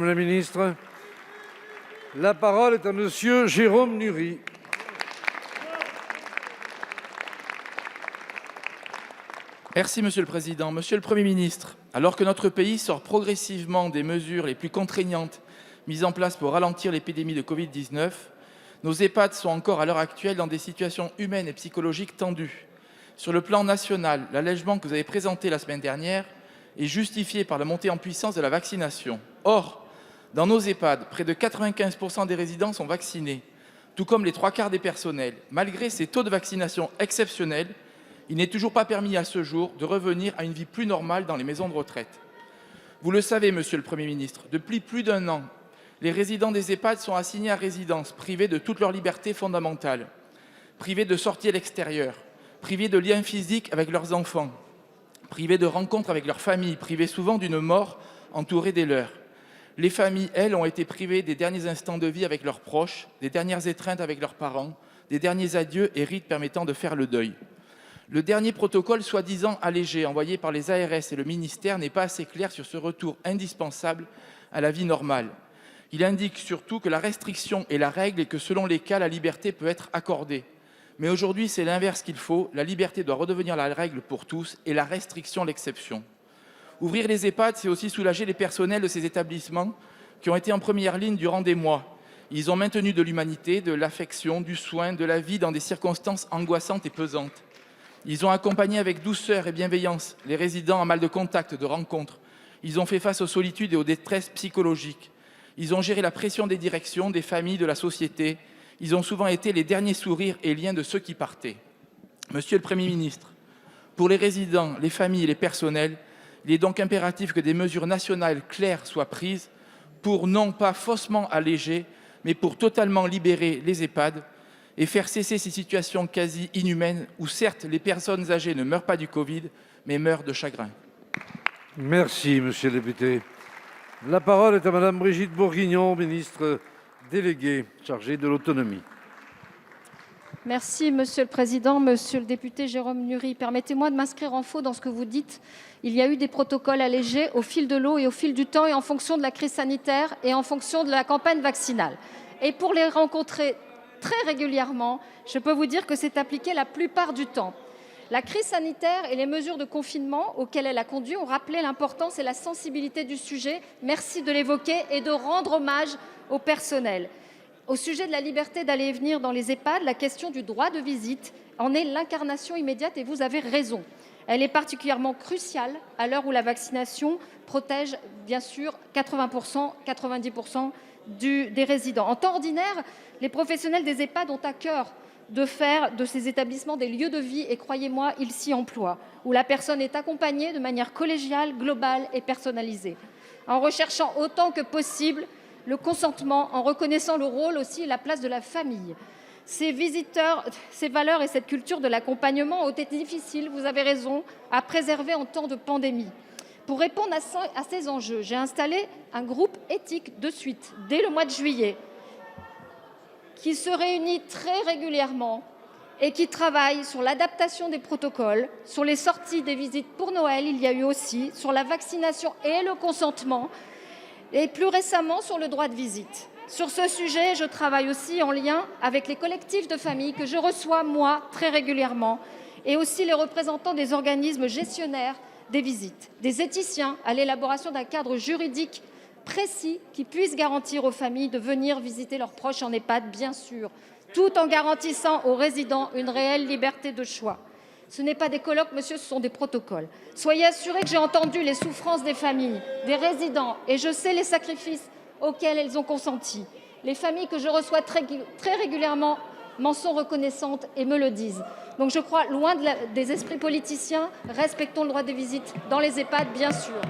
Madame la ministre. La parole est à monsieur Jérôme Nury. Merci Monsieur le Président. Monsieur le Premier ministre, alors que notre pays sort progressivement des mesures les plus contraignantes mises en place pour ralentir l'épidémie de Covid-19, nos EHPAD sont encore à l'heure actuelle dans des situations humaines et psychologiques tendues. Sur le plan national, l'allègement que vous avez présenté la semaine dernière est justifié par la montée en puissance de la vaccination. Or, dans nos EHPAD, près de 95% des résidents sont vaccinés, tout comme les 3/4 des personnels. Malgré ces taux de vaccination exceptionnels, il n'est toujours pas permis à ce jour de revenir à une vie plus normale dans les maisons de retraite. Vous le savez, Monsieur le Premier ministre, depuis plus d'1 an, les résidents des EHPAD sont assignés à résidence, privés de toute leur liberté fondamentale, privés de sorties à l'extérieur, privés de liens physiques avec leurs enfants, privés de rencontres avec leurs familles, privés souvent d'une mort entourée des leurs. Les familles, elles, ont été privées des derniers instants de vie avec leurs proches, des dernières étreintes avec leurs parents, des derniers adieux et rites permettant de faire le deuil. Le dernier protocole soi-disant allégé envoyé par les ARS et le ministère n'est pas assez clair sur ce retour indispensable à la vie normale. Il indique surtout que la restriction est la règle et que selon les cas, la liberté peut être accordée. Mais aujourd'hui, c'est l'inverse qu'il faut. La liberté doit redevenir la règle pour tous et la restriction l'exception. Ouvrir les EHPAD, c'est aussi soulager les personnels de ces établissements qui ont été en première ligne durant des mois. Ils ont maintenu de l'humanité, de l'affection, du soin, de la vie dans des circonstances angoissantes et pesantes. Ils ont accompagné avec douceur et bienveillance les résidents en mal de contact, de rencontres. Ils ont fait face aux solitudes et aux détresses psychologiques. Ils ont géré la pression des directions, des familles, de la société. Ils ont souvent été les derniers sourires et liens de ceux qui partaient. Monsieur le Premier ministre, pour les résidents, les familles et les personnels, il est donc impératif que des mesures nationales claires soient prises pour non pas faussement alléger, mais pour totalement libérer les EHPAD et faire cesser ces situations quasi inhumaines où certes les personnes âgées ne meurent pas du Covid, mais meurent de chagrin. Merci, monsieur le député. La parole est à madame Brigitte Bourguignon, ministre déléguée chargée de l'autonomie. Merci Monsieur le Président. Monsieur le député Jérôme Nury, permettez-moi de m'inscrire en faux dans ce que vous dites. Il y a eu des protocoles allégés au fil de l'eau et au fil du temps et en fonction de la crise sanitaire et en fonction de la campagne vaccinale. Et pour les rencontrer très régulièrement, je peux vous dire que c'est appliqué la plupart du temps. La crise sanitaire et les mesures de confinement auxquelles elle a conduit ont rappelé l'importance et la sensibilité du sujet. Merci de l'évoquer et de rendre hommage au personnel. Au sujet de la liberté d'aller et venir dans les EHPAD, la question du droit de visite en est l'incarnation immédiate et vous avez raison. Elle est particulièrement cruciale à l'heure où la vaccination protège bien sûr 80%, 90% des résidents. En temps ordinaire, les professionnels des EHPAD ont à cœur de faire de ces établissements des lieux de vie et croyez-moi, ils s'y emploient, où la personne est accompagnée de manière collégiale, globale et personnalisée, en recherchant autant que possible le consentement, en reconnaissant le rôle aussi et la place de la famille. Ces valeurs et cette culture de l'accompagnement ont été difficiles, vous avez raison, à préserver en temps de pandémie. Pour répondre à ces enjeux, j'ai installé un groupe éthique de suite, dès le mois de juillet, qui se réunit très régulièrement et qui travaille sur l'adaptation des protocoles, sur les sorties des visites pour Noël, il y a eu aussi, sur la vaccination et le consentement, et plus récemment sur le droit de visite. Sur ce sujet, je travaille aussi en lien avec les collectifs de familles que je reçois, moi, très régulièrement, et aussi les représentants des organismes gestionnaires des visites, des éthiciens à l'élaboration d'un cadre juridique précis qui puisse garantir aux familles de venir visiter leurs proches en EHPAD, bien sûr, tout en garantissant aux résidents une réelle liberté de choix. Ce n'est pas des colloques, monsieur, ce sont des protocoles. Soyez assurés que j'ai entendu les souffrances des familles, des résidents, et je sais les sacrifices auxquels elles ont consenti. Les familles que je reçois très régulièrement m'en sont reconnaissantes et me le disent. Donc je crois, loin des esprits politiciens, respectons le droit des visites dans les EHPAD, bien sûr.